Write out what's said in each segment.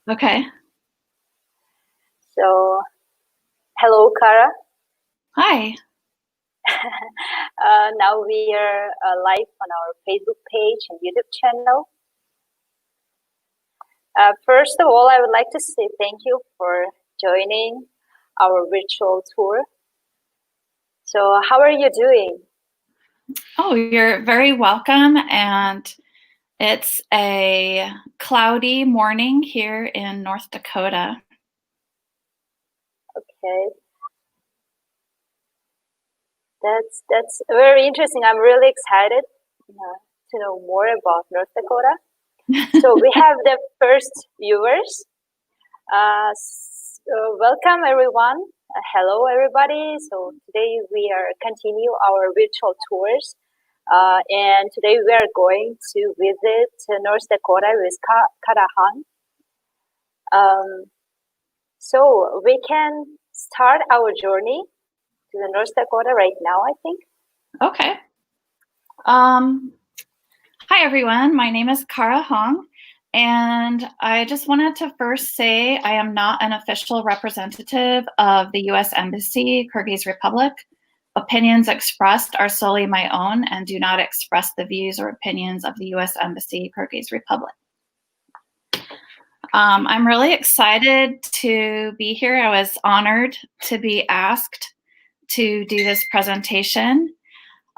Okay. So, hello, Kara. Hi. Now we are live on our Facebook page and YouTube channel. First of all, I would like to say thank you for joining our virtual tour. So, how are you doing? Oh, you're very welcome. And it's a cloudy morning here in North Dakota. Okay. That's very interesting. I'm really excited to know more about North Dakota. So we have the first viewers. Welcome everyone. Hello everybody. So today we are continue our virtual tours. And today we are going to visit North Dakota with Karahan. So we can start our journey to the North Dakota right now, I think. Okay. Hi everyone, my name is Kara Hong, and I just wanted to first say I am not an official representative of the U.S. Embassy, Kyrgyz Republic. Opinions expressed are solely my own and do not express the views or opinions of the U.S. Embassy, Kyrgyz Republic. I'm really excited to be here. I was honored to be asked to do this presentation.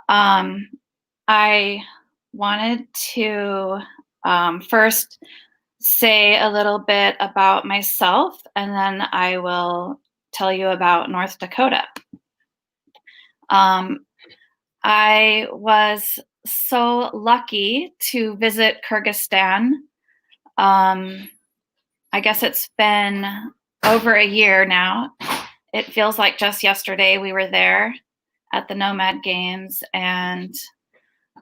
I wanted to first say a little bit about myself, and then I will tell you about North Dakota. I was so lucky to visit Kyrgyzstan. I guess it's been over a year now. It feels like just yesterday we were there at the Nomad Games, and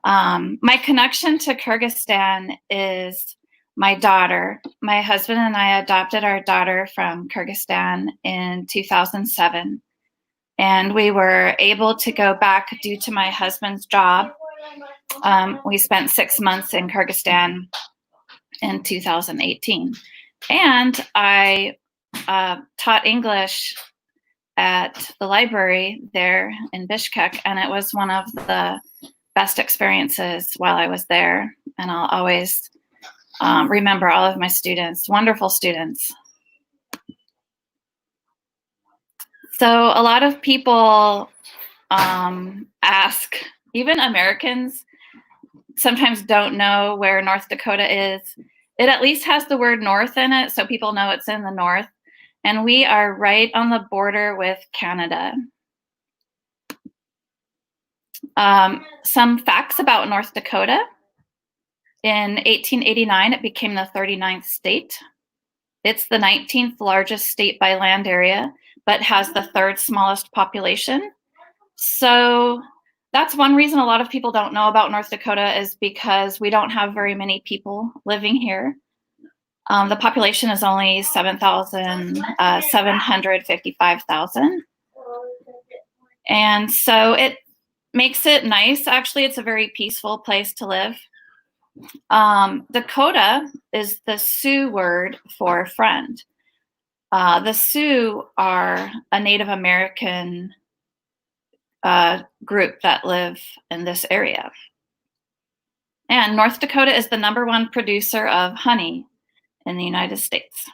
my connection to Kyrgyzstan is my daughter. My husband and I adopted our daughter from Kyrgyzstan in 2007, and we were able to go back due to my husband's job. We spent 6 months in Kyrgyzstan in 2018, and I taught English at the library there in Bishkek, and it was one of the best experiences while I was there, and I'll always remember all of my students, wonderful students. So a lot of people ask, even Americans sometimes don't know where North Dakota is. It at least has the word north in it, so people know it's in the north. And we are right on the border with Canada. Some facts about North Dakota. In 1889, it became the 39th state. It's the 19th largest state by land area, but has the 3rd smallest population. So that's one reason a lot of people don't know about North Dakota, is because we don't have very many people living here. The population is only 755,000. And so it makes it nice. Actually, it's a very peaceful place to live. Dakota is the Sioux word for friend. The Sioux are a Native American group that live in this area. And North Dakota is the #1 producer of honey in the United States.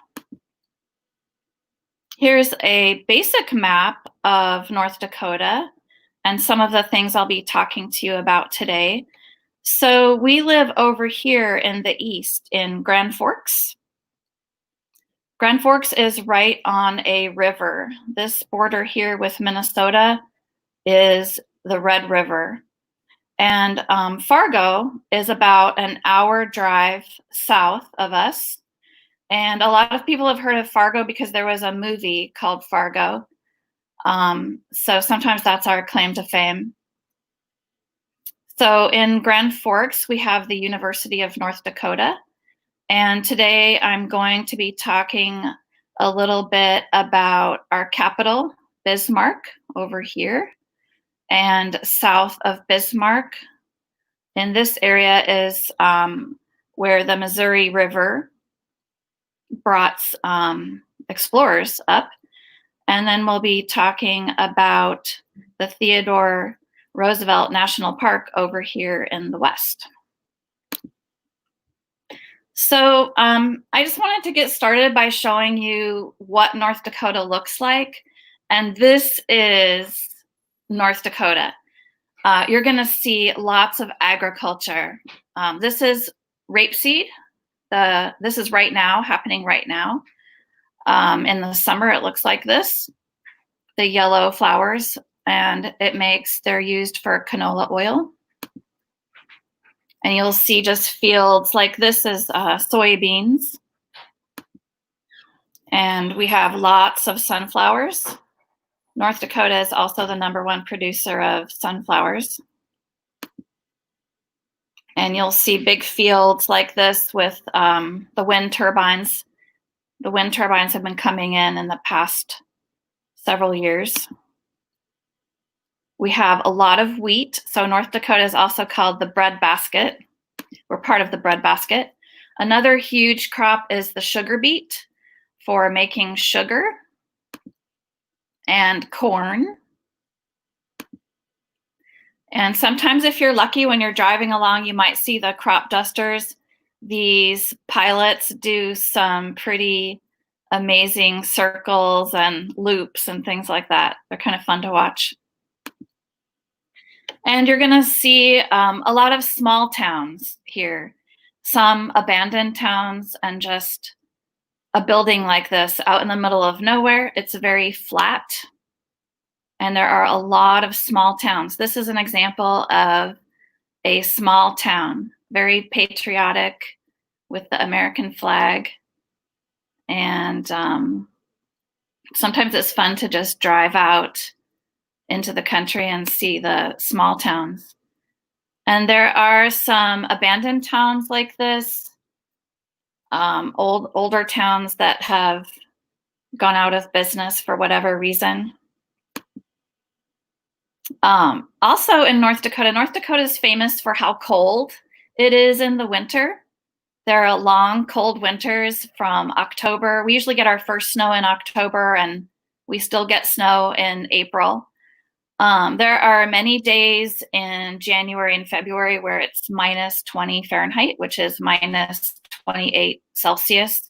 Here's a basic map of North Dakota and some of the things I'll be talking to you about today. So we live over here in the east in Grand Forks. Grand Forks is right on a river. This border here with Minnesota is the Red River. And Fargo is about an hour drive south of us. And a lot of people have heard of Fargo because there was a movie called Fargo. So sometimes that's our claim to fame. So in Grand Forks, we have the University of North Dakota. And today I'm going to be talking a little bit about our capital, Bismarck, over here. And south of Bismarck, in this area, is where the Missouri River brought explorers up. And then we'll be talking about the Theodore Roosevelt National Park over here in the west. So I just wanted to get started by showing you what North Dakota looks like. And this is North Dakota. You're gonna see lots of agriculture. This is rapeseed. This is right now, happening right now. In the summer, it looks like this, the yellow flowers, and they're used for canola oil. And you'll see just fields like this is soybeans. And we have lots of sunflowers. North Dakota is also the #1 producer of sunflowers. And you'll see big fields like this with the wind turbines. The wind turbines have been coming in the past several years. We have a lot of wheat. So North Dakota is also called the breadbasket. We're part of the breadbasket. Another huge crop is the sugar beet for making sugar, and corn. And sometimes if you're lucky, when you're driving along, you might see the crop dusters. These pilots do some pretty amazing circles and loops and things like that. They're kind of fun to watch. And you're gonna see a lot of small towns here, some abandoned towns and just a building like this out in the middle of nowhere. It's very flat. And there are a lot of small towns. This is an example of a small town, very patriotic with the American flag. And sometimes it's fun to just drive out into the country and see the small towns. And there are some abandoned towns like this, older towns that have gone out of business for whatever reason. Also in North Dakota is famous for how cold it is in the winter. There are long, cold winters from October. We usually get our first snow in October, and we still get snow in April. There are many days in January and February where it's -20 Fahrenheit, which is -28 Celsius,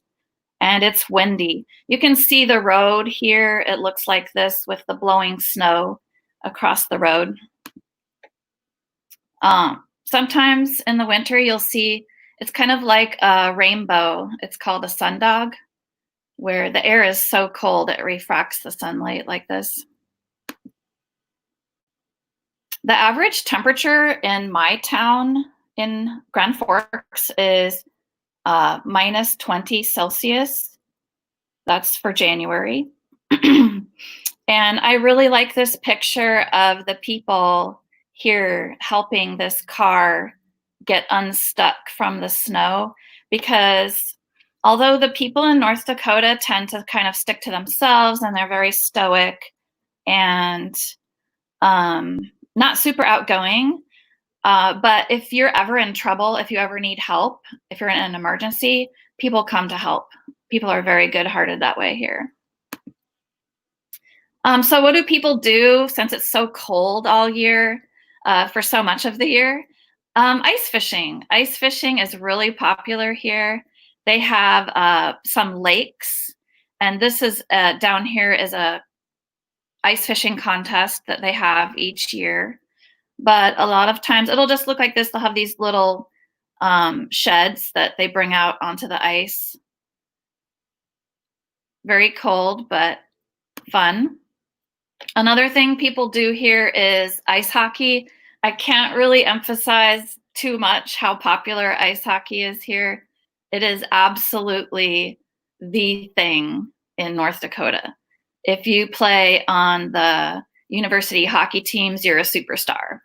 and it's windy. You can see the road here. It looks like this with the blowing snow across the road. Sometimes in the winter, you'll see it's kind of like a rainbow. It's called a sundog, where the air is so cold it refracts the sunlight like this. The average temperature in my town in Grand Forks is -20 Celsius. That's for January. And I really like this picture of the people here helping this car get unstuck from the snow, because although the people in North Dakota tend to kind of stick to themselves and they're very stoic and not super outgoing, but if you're ever in trouble, if you ever need help, if you're in an emergency, people come to help. People are very good-hearted that way here. So what do people do since it's so cold all year for so much of the year? Ice fishing. Ice fishing is really popular here. They have some lakes, and this is down here is a ice fishing contest that they have each year. But a lot of times it'll just look like this. They'll have these little sheds that they bring out onto the ice. Very cold, but fun. Another thing people do here is ice hockey. I can't really emphasize too much how popular ice hockey is here. It is absolutely the thing in North Dakota. If you play on the university hockey teams, you're a superstar.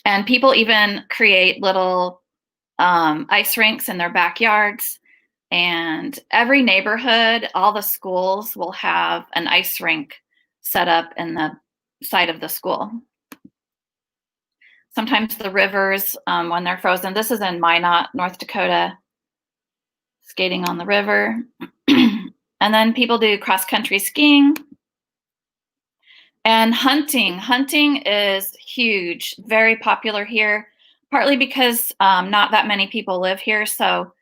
And people even create little ice rinks in their backyards. And every neighborhood, all the schools will have an ice rink set up in the side of the school. Sometimes the rivers, when they're frozen, this is in Minot, North Dakota. skating on the river. And then people do cross-country skiing. And hunting. Hunting is huge, very popular here, partly because not that many people live here. So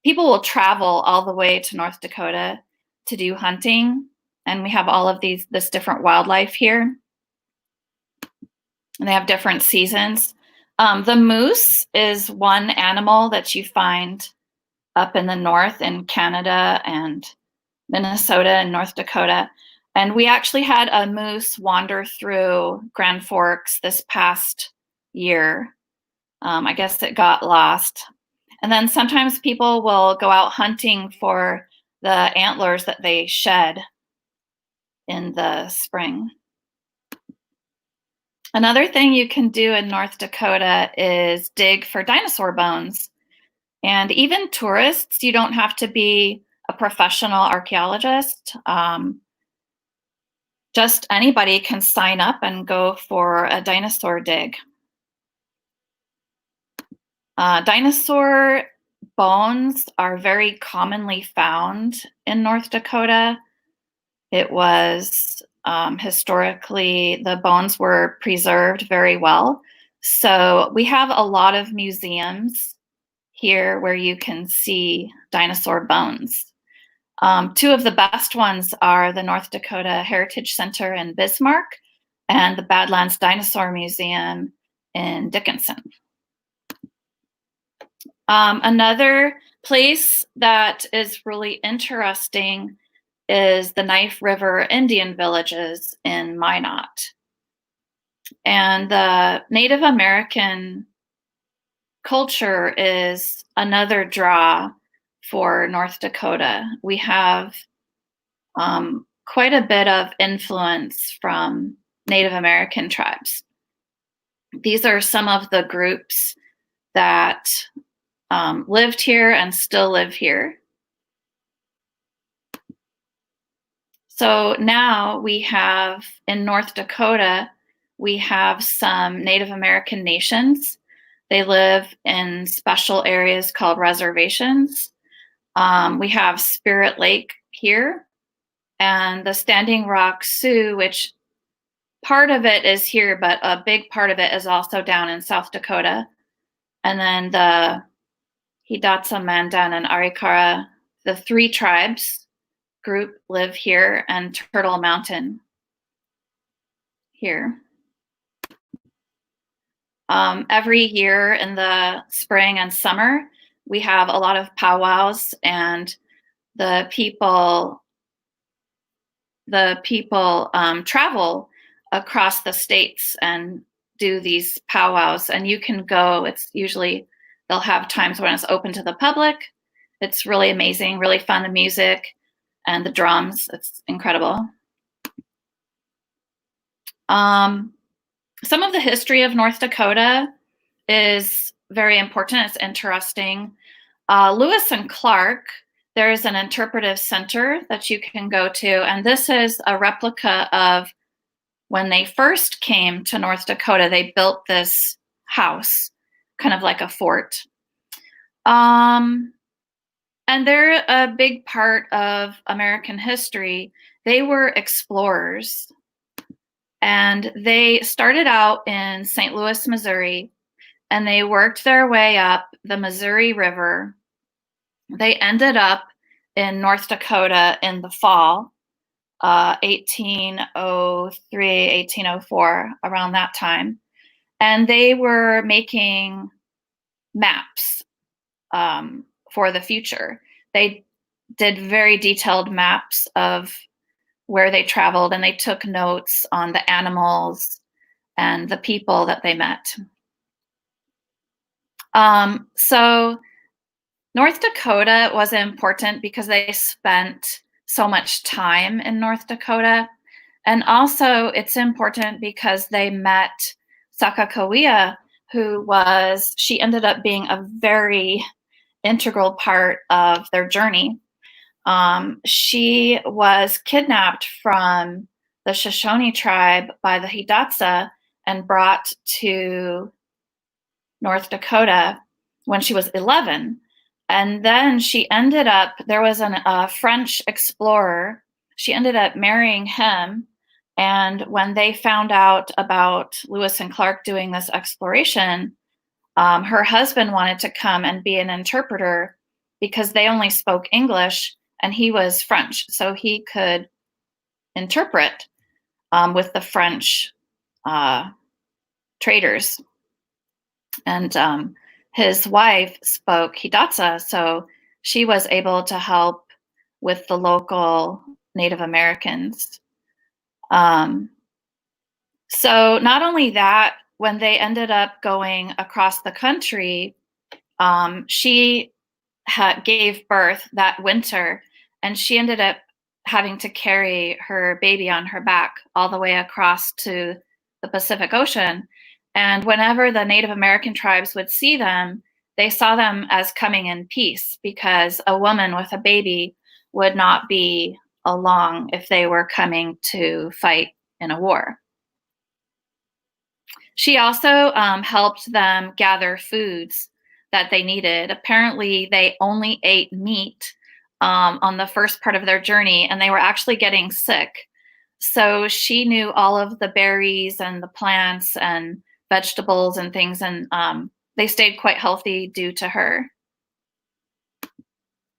people will travel all the way to North Dakota to do hunting. And we have all of this different wildlife here. And they have different seasons. The moose is one animal that you find up in the north in Canada and Minnesota and North Dakota. And we actually had a moose wander through Grand Forks this past year. I guess it got lost. And then sometimes people will go out hunting for the antlers that they shed in the spring. Another thing you can do in North Dakota is dig for dinosaur bones. And even tourists, you don't have to be a professional archaeologist. Just anybody can sign up and go for a dinosaur dig. Dinosaur bones are very commonly found in North Dakota. It was historically, the bones were preserved very well. So we have a lot of museums here where you can see dinosaur bones. Two of the best ones are the North Dakota Heritage Center in Bismarck and the Badlands Dinosaur Museum in Dickinson. Another place that is really interesting is the Knife River Indian villages in Minot. And the Native American culture is another draw for North Dakota. We have quite a bit of influence from Native American tribes. These are some of the groups that lived here and still live here. So now we have, in North Dakota, we have some Native American nations. They live in special areas called reservations. We have Spirit Lake here, and the Standing Rock Sioux, which part of it is here, but a big part of it is also down in South Dakota. And then the Hidatsa, Mandan, and Arikara, the three tribes group live here, and Turtle Mountain here. Every year in the spring and summer, we have a lot of powwows, and the people travel across the states and do these powwows, and you can go. It's usually, they'll have times when it's open to the public. It's really amazing, really fun, the music and the drums. It's incredible. Some of the history of North Dakota is very important. It's interesting. Lewis and Clark, there's an interpretive center that you can go to, and this is a replica of when they first came to North Dakota. They built this house, kind of like a fort. And they're a big part of American history. They were explorers, and they started out in St. Louis, Missouri, and they worked their way up the Missouri River. They ended up in North Dakota in the fall, 1803, 1804, around that time. And they were making maps for the future. They did very detailed maps of where they traveled, and they took notes on the animals and the people that they met. So North Dakota was important because they spent so much time in North Dakota. And also it's important because they met Sakakawea, she ended up being a very integral part of their journey. She was kidnapped from the Shoshone tribe by the Hidatsa and brought to North Dakota when she was 11. And then she ended up, there was a French explorer. She ended up marrying him. And when they found out about Lewis and Clark doing this exploration, her husband wanted to come and be an interpreter because they only spoke English and he was French. So he could interpret with the French traders. And his wife spoke Hidatsa, so she was able to help with the local Native Americans. So not only that, when they ended up going across the country, she gave birth that winter, and she ended up having to carry her baby on her back all the way across to the Pacific Ocean. And whenever the Native American tribes would see them, they saw them as coming in peace, because a woman with a baby would not be along if they were coming to fight in a war. She also helped them gather foods that they needed. Apparently, they only ate meat on the first part of their journey, and they were actually getting sick. So she knew all of the berries and the plants and vegetables and things, and they stayed quite healthy due to her.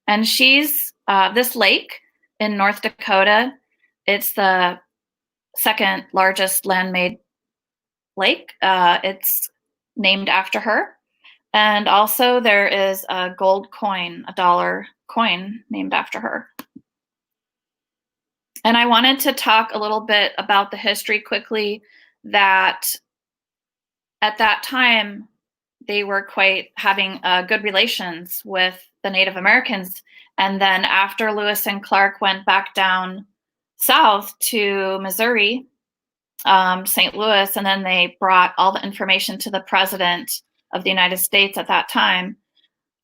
And she's this lake in North Dakota. It's the second largest land-made lake. It's named after her. And also there is a gold coin, $1 coin named after her. And I wanted to talk a little bit about the history quickly, that at that time, they were quite having good relations with the Native Americans. And then after Lewis and Clark went back down south to Missouri, St. Louis, and then they brought all the information to the president of the United States at that time.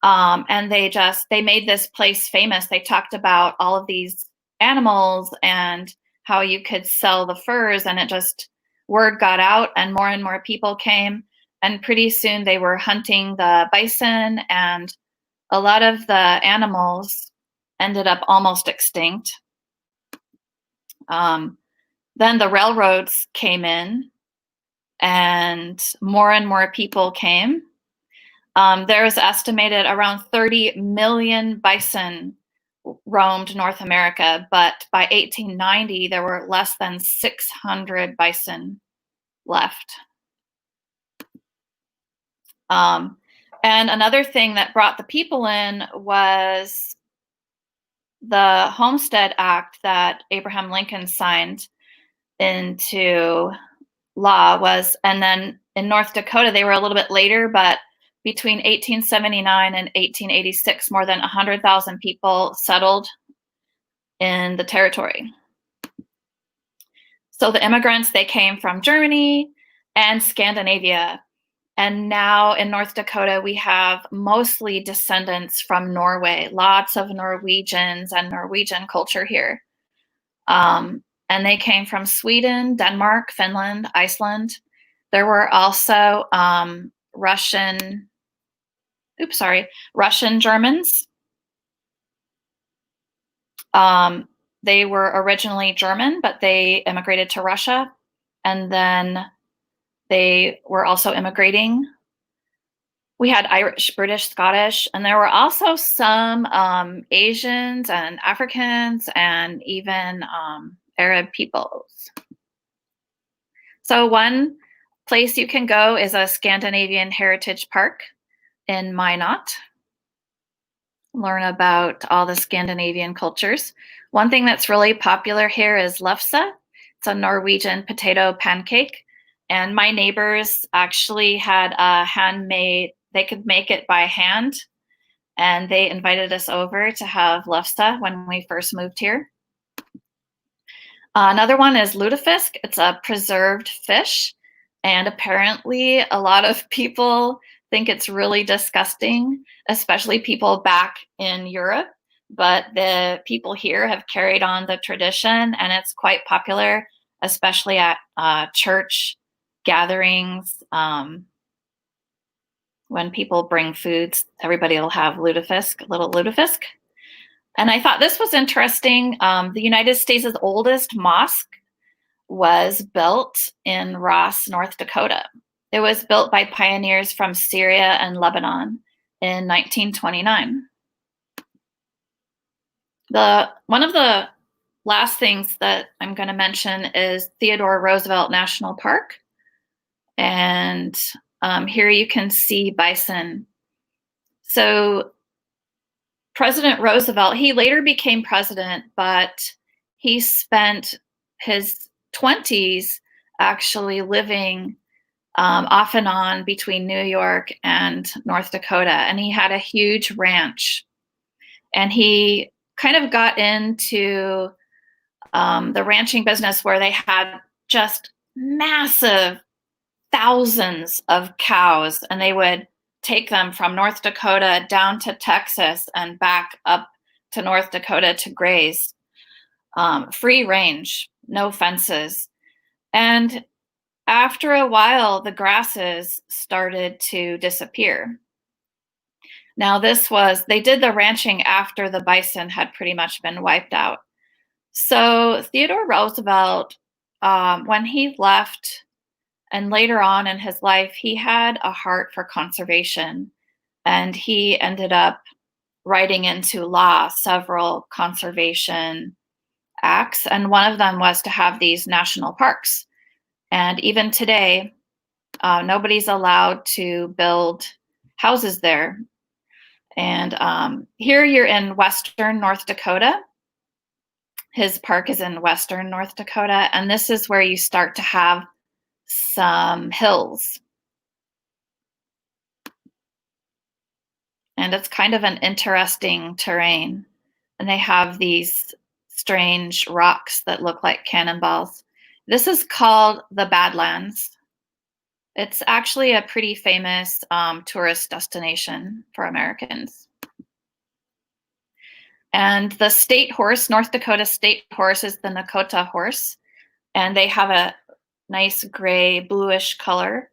And they made this place famous. They talked about all of these animals and how you could sell the furs, and word got out and more people came. And pretty soon they were hunting the bison, and a lot of the animals ended up almost extinct. Then the railroads came in, and more people came. There is estimated around 30 million bison roamed North America, but by 1890, there were less than 600 bison left. And another thing that brought the people in was the Homestead Act that Abraham Lincoln signed into law and then in North Dakota, they were a little bit later, but between 1879 and 1886, more than 100,000 people settled in the territory. So the immigrants, they came from Germany and Scandinavia. And now in North Dakota, we have mostly descendants from Norway, lots of Norwegians and Norwegian culture here. And they came from Sweden, Denmark, Finland, Iceland. There were also Russian Germans. They were originally German, but they immigrated to Russia, and then they were also immigrating. We had Irish, British, Scottish, and there were also some Asians and Africans and even Arab peoples. So one place you can go is a Scandinavian heritage park in Minot. Learn about all the Scandinavian cultures. One thing that's really popular here is lefse. It's a Norwegian potato pancake. And my neighbors actually had a handmade, they could make it by hand. And they invited us over to have lefse when we first moved here. Another one is lutefisk. It's a preserved fish. And apparently a lot of people think it's really disgusting, especially people back in Europe. But the people here have carried on the tradition, and it's quite popular, especially at church gatherings. when people bring foods, everybody will have lutefisk, a little lutefisk. And I thought this was interesting. The United States' oldest mosque was built in Ross, North Dakota. It was built by pioneers from Syria and Lebanon in 1929. One of the last things that I'm going to mention is Theodore Roosevelt National Park. And here you can see bison. So President Roosevelt, he later became president, but he spent his 20s actually living off and on between New York and North Dakota. And he had a huge ranch. And he kind of got into the ranching business where they had just massive thousands of cows, and they would take them from North Dakota down to Texas and back up to North Dakota to graze. Free range, no fences. And after a while, the grasses started to disappear. Now they did the ranching after the bison had pretty much been wiped out. So Theodore Roosevelt, when he left, and later on in his life, he had a heart for conservation, and he ended up writing into law several conservation acts, and one of them was to have these national parks. And even today, nobody's allowed to build houses there. And here you're in western North Dakota. His park is in western North Dakota, and this is where you start to have some hills. And it's kind of an interesting terrain. And they have these strange rocks that look like cannonballs. This is called the Badlands. It's actually a pretty famous tourist destination for Americans. And the state horse, North Dakota state horse, is the Nakota Horse. And they have a nice gray, bluish color.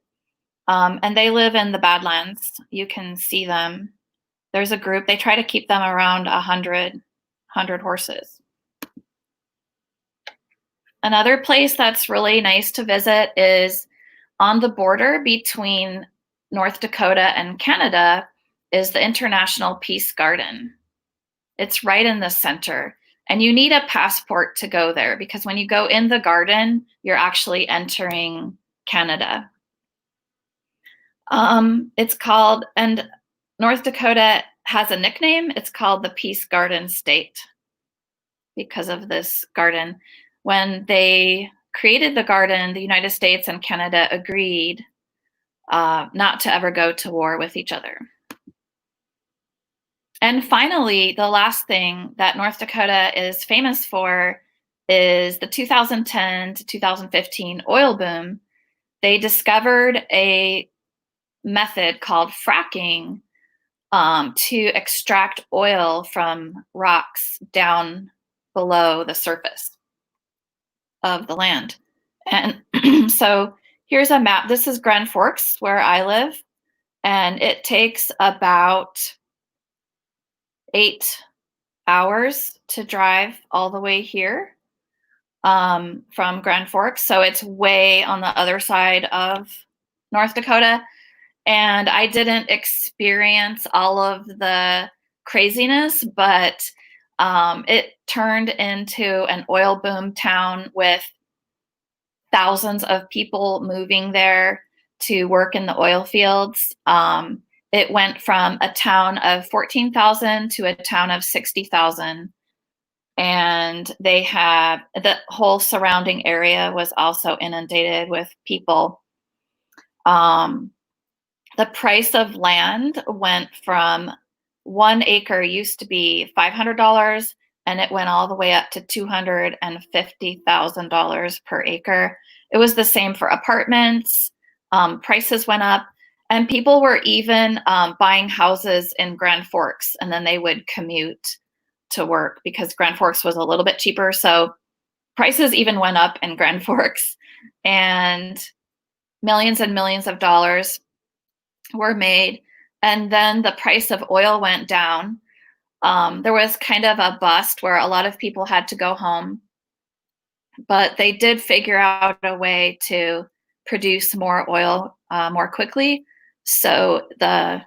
And they live in the Badlands. You can see them. There's a group. They try to keep them around 100 horses. Another place that's really nice to visit is on the border between North Dakota and Canada is the International Peace Garden. It's right in the center. And you need a passport to go there because when you go in the garden, you're actually entering Canada. It's called, and North Dakota has a nickname. It's called the Peace Garden State because of this garden. When they created the garden, the United States and Canada agreed not to ever go to war with each other. And finally, the last thing that North Dakota is famous for is the 2010 to 2015 oil boom. They discovered a method called fracking to extract oil from rocks down below the surface of the land. And so here's a map. This is Grand Forks, where I live, and it takes about 8 hours to drive all the way here from Grand Forks. So it's way on the other side of North Dakota. And I didn't experience all of the craziness, but it turned into an oil boom town with thousands of people moving there to work in the oil fields. It went from a town of 14,000 to a town of 60,000. And they have the whole surrounding area was also inundated with people. The price of land went from 1 acre used to be $500, and it went all the way up to $250,000 per acre. It was the same for apartments. Prices went up. And people were even buying houses in Grand Forks, and then they would commute to work because Grand Forks was a little bit cheaper. So prices even went up in Grand Forks, and millions of dollars. were made, and then the price of oil went down. There was kind of a bust where a lot of people had to go home, but they did figure out a way to produce more oil more quickly. So the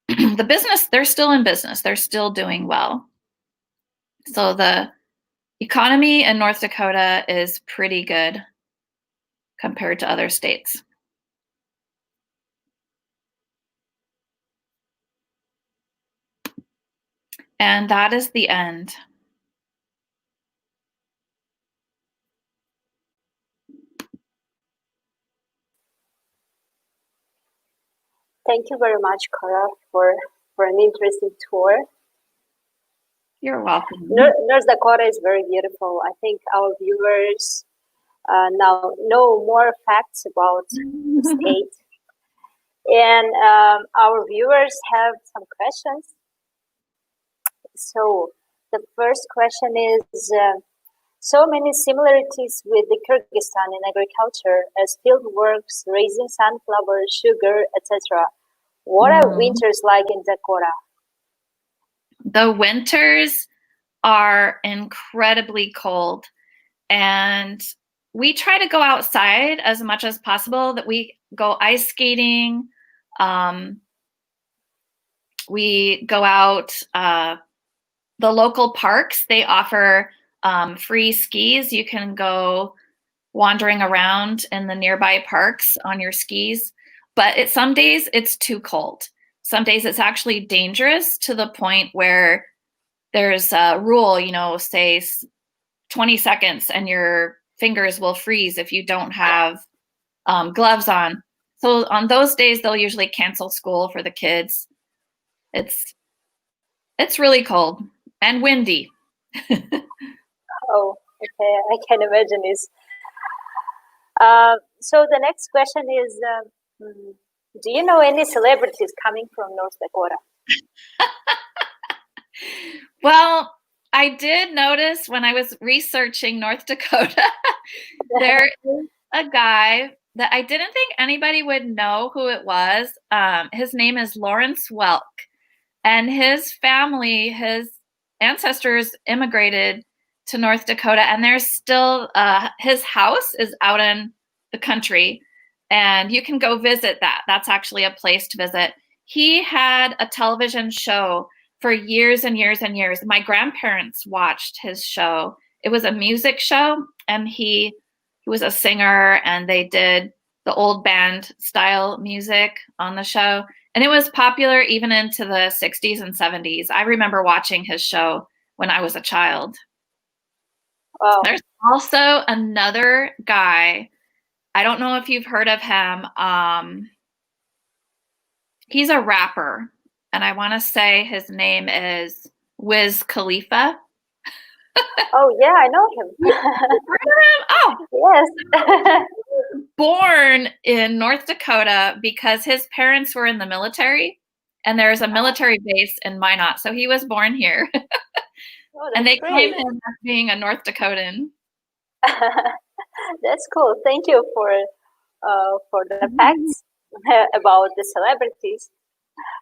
the business, they're still in business. They're still doing well. So the economy in North Dakota is pretty good compared to other states. And that is the end. Thank you very much, Cora, for an interesting tour. You're welcome. North Dakota is very beautiful. I think our viewers now know more facts about the state. And our viewers have some questions. So the first question is, so many similarities with the Kyrgyzstan in agriculture as field works, raising sunflower, sugar, etc. What are winters like in Dakota? The winters are incredibly cold, and we try to go outside as much as possible. That we go ice skating. We go out. The local parks, they offer free skis. You can go wandering around in the nearby parks on your skis. But some days it's too cold. Some days it's actually dangerous to the point where there's a rule, say 20 seconds and your fingers will freeze if you don't have gloves on. So on those days, they'll usually cancel school for the kids. It's really cold and windy. Oh, okay. I can imagine this. So the next question is, do you know any celebrities coming from North Dakota? Well, I did notice when I was researching North Dakota, there is a guy that I didn't think anybody would know who it was. His name is Lawrence Welk, and his family, his ancestors immigrated to North Dakota, and there's still his house is out in the country, and you can go visit that. That's actually a place to visit. He had a television show for years and years and years. My grandparents watched his show. It was a music show, and he was a singer, and they did the old band style music on the show. And it was popular even into the 60s and 70s. I remember watching his show when I was a child. Wow. There's also another guy. I don't know if you've heard of him. He's a rapper, and I want to say his name is Wiz Khalifa. Oh, yeah, I know him. Oh, yes. Born in North Dakota because his parents were in the military, and there's a military base in Minot, so he was born here. Oh, and they great. claim him as being a North Dakotan. That's cool. Thank you for the facts about the celebrities.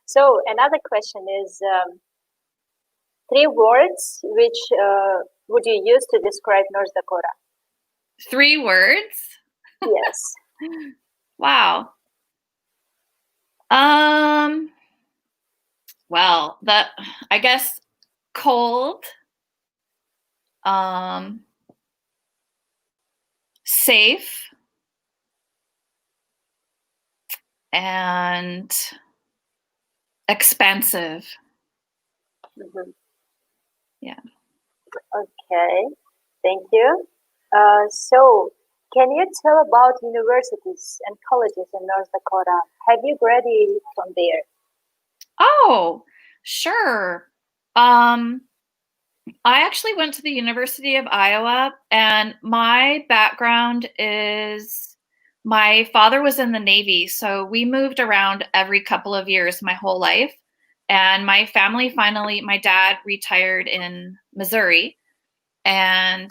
So another question is, 3 words which would you use to describe North Dakota? 3 words? Yes. Wow. Well, I guess cold, safe, and expensive. Mm-hmm. Yeah. Okay. Thank you. So, can you tell about universities and colleges in North Dakota? Have you graduated from there? Oh, sure. I actually went to the University of Iowa, and my background is my father was in the Navy, so we moved around every couple of years my whole life. And my family finally, my dad retired in Missouri, and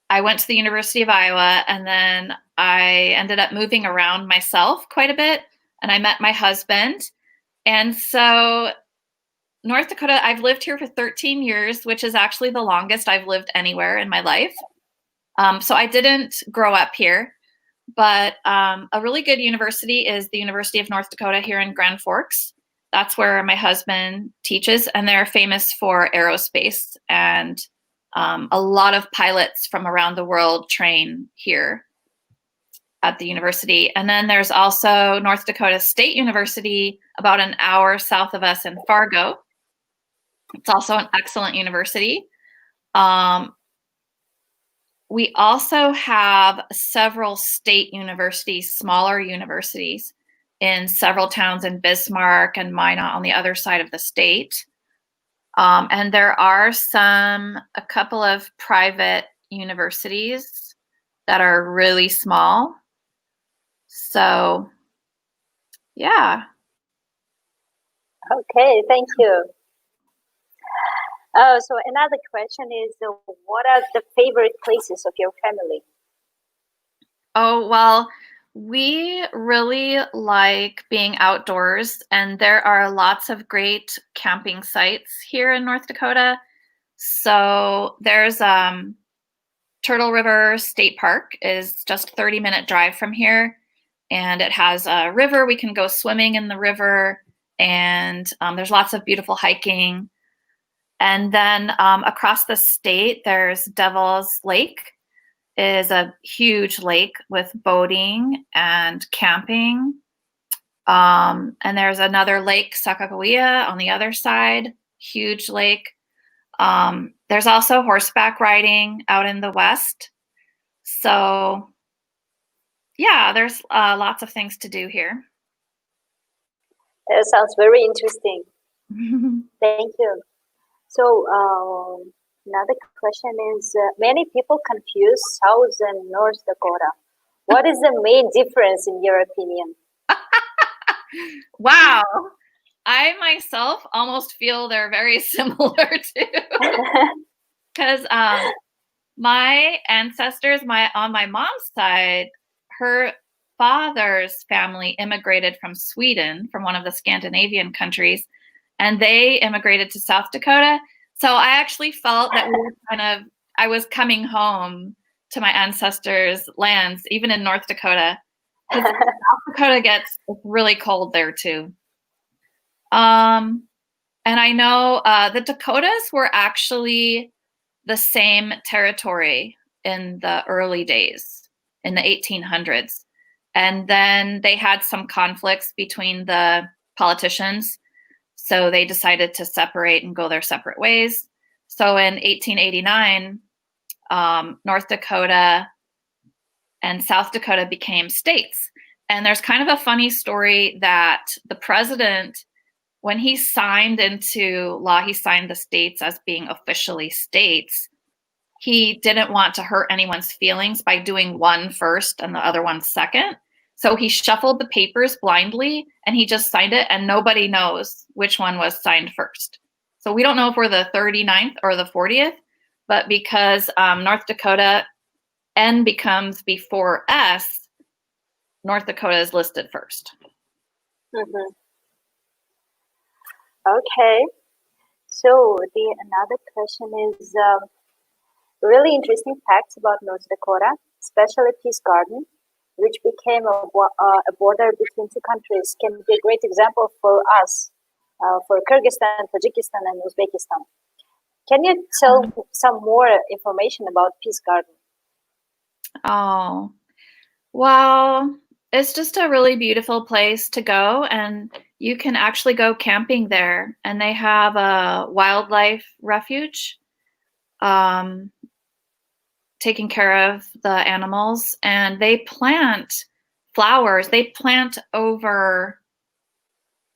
I went to the University of Iowa, and then I ended up moving around myself quite a bit, and I met my husband. And so North Dakota, I've lived here for 13 years, which is actually the longest I've lived anywhere in my life. So I didn't grow up here, but a really good university is the University of North Dakota here in Grand Forks. That's where my husband teaches, and they're famous for aerospace, and a lot of pilots from around the world train here at the university. And then there's also North Dakota State University, about an hour south of us in Fargo. It's also an excellent university. We also have several state universities, smaller universities, in several towns in Bismarck and Minot on the other side of the state. And there are a couple of private universities that are really small. So, yeah. Okay, thank you. So another question is, what are the favorite places of your family? Oh, well, we really like being outdoors, and there are lots of great camping sites here in North Dakota. So there's Turtle River State Park is just a 30-minute drive from here, and it has a river. We can go swimming in the river, and there's lots of beautiful hiking. And then across the state, there's Devil's Lake. It is a huge lake with boating and camping. And there's another lake, Sakakawea, on the other side, huge lake. There's also horseback riding out in the west. So, yeah, there's lots of things to do here. That sounds very interesting. Thank you. So another question is, many people confuse South and North Dakota. What is the main difference in your opinion? Wow. I myself almost feel they're very similar too. Because my ancestors, on my mom's side, her father's family immigrated from Sweden, from one of the Scandinavian countries, and they immigrated to South Dakota. So I actually felt that I was coming home to my ancestors' lands, even in North Dakota. Because South Dakota gets really cold there too. And I know the Dakotas were actually the same territory in the early days, in the 1800s. And then they had some conflicts between the politicians. So they decided to separate and go their separate ways. So in 1889, North Dakota and South Dakota became states. And there's kind of a funny story that the president, when he signed into law, he signed the states as being officially states. He didn't want to hurt anyone's feelings by doing one first and the other one second. So he shuffled the papers blindly and he just signed it, and nobody knows which one was signed first. So we don't know if we're the 39th or the 40th, but because North Dakota N becomes before S, North Dakota is listed first. Mm-hmm. Okay. So another question is really interesting facts about North Dakota, especially Peace Garden, which became a border between two countries, can be a great example for us, for Kyrgyzstan, Tajikistan, and Uzbekistan. Can you tell some more information about Peace Garden? Oh, well, it's just a really beautiful place to go, and you can actually go camping there. And they have a wildlife refuge, taking care of the animals, and they plant flowers. They plant over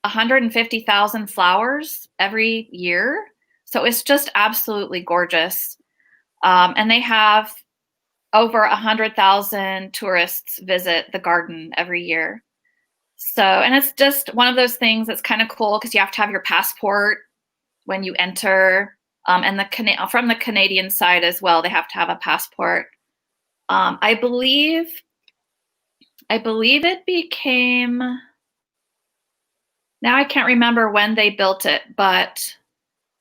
150,000 flowers every year. So it's just absolutely gorgeous. And they have over 100,000 tourists visit the garden every year. So, and it's just one of those things that's kind of cool because you have to have your passport when you enter. And from the Canadian side as well, they have to have a passport. I believe it became, now I can't remember when they built it, but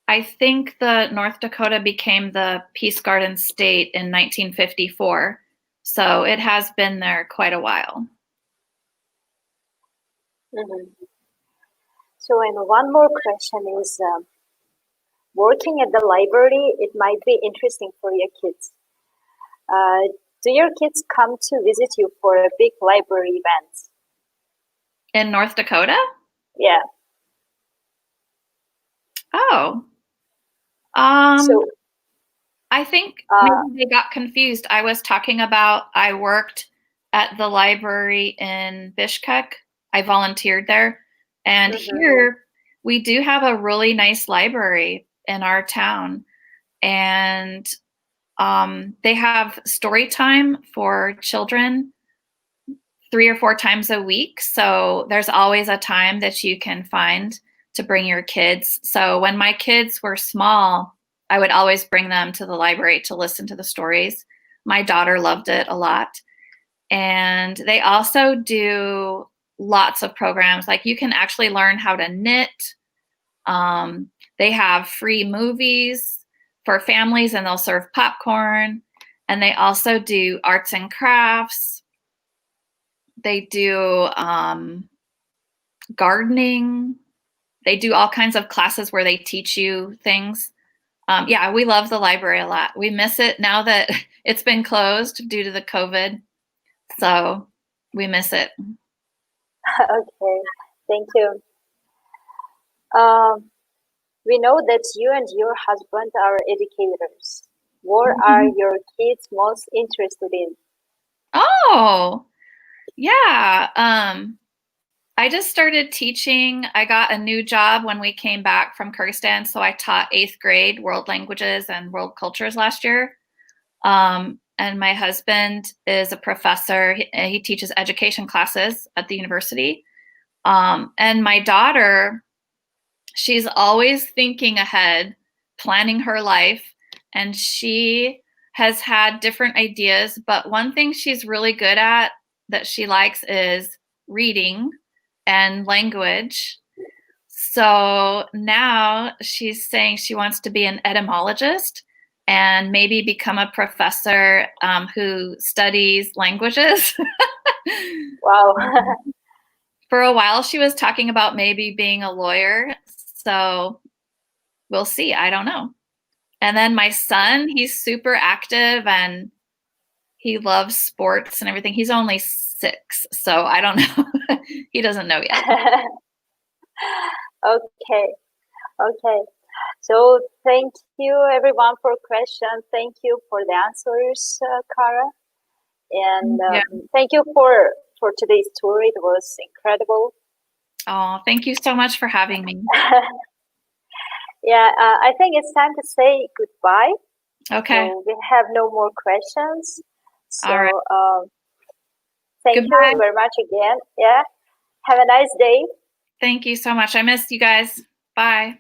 I think the North Dakota became the Peace Garden state in 1954. So it has been there quite a while. So, and one more question is, working at the library, it might be interesting for your kids. Do your kids come to visit you for a big library events? In North Dakota? Yeah. Oh. So, I think maybe they got confused. I was talking about, I worked at the library in Bishkek. I volunteered there. And here we do have a really nice library in our town. And they have story time for children 3 or 4 times a week. So there's always a time that you can find to bring your kids. So when my kids were small, I would always bring them to the library to listen to the stories. My daughter loved it a lot. And they also do lots of programs. Like you can actually learn how to knit. They have free movies for families and they'll serve popcorn. And they also do arts and crafts. They do gardening. They do all kinds of classes where they teach you things. Yeah, we love the library a lot. We miss it now that it's been closed due to the COVID. So we miss it. Okay, thank you. We know that you and your husband are educators. What are your kids most interested in? Oh, yeah. I just started teaching. I got a new job when we came back from Kyrgyzstan. So I taught 8th grade world languages and world cultures last year. And my husband is a professor. He teaches education classes at the university. And my daughter, she's always thinking ahead, planning her life. And she has had different ideas. But one thing she's really good at that she likes is reading and language. So now she's saying she wants to be an etymologist and maybe become a professor who studies languages. Wow. For a while, she was talking about maybe being a lawyer. So we'll see. I don't know. And then my son, he's super active and he loves sports and everything. He's only 6, so I don't know. He doesn't know yet. Okay. So thank you everyone for questions. Thank you for the answers, Kara. And thank you for today's tour. It was incredible. Oh, thank you so much for having me. Yeah, I think it's time to say goodbye. Okay. So we have no more questions. So all right. Thank you very much again. Yeah. Have a nice day. Thank you so much. I missed you guys. Bye.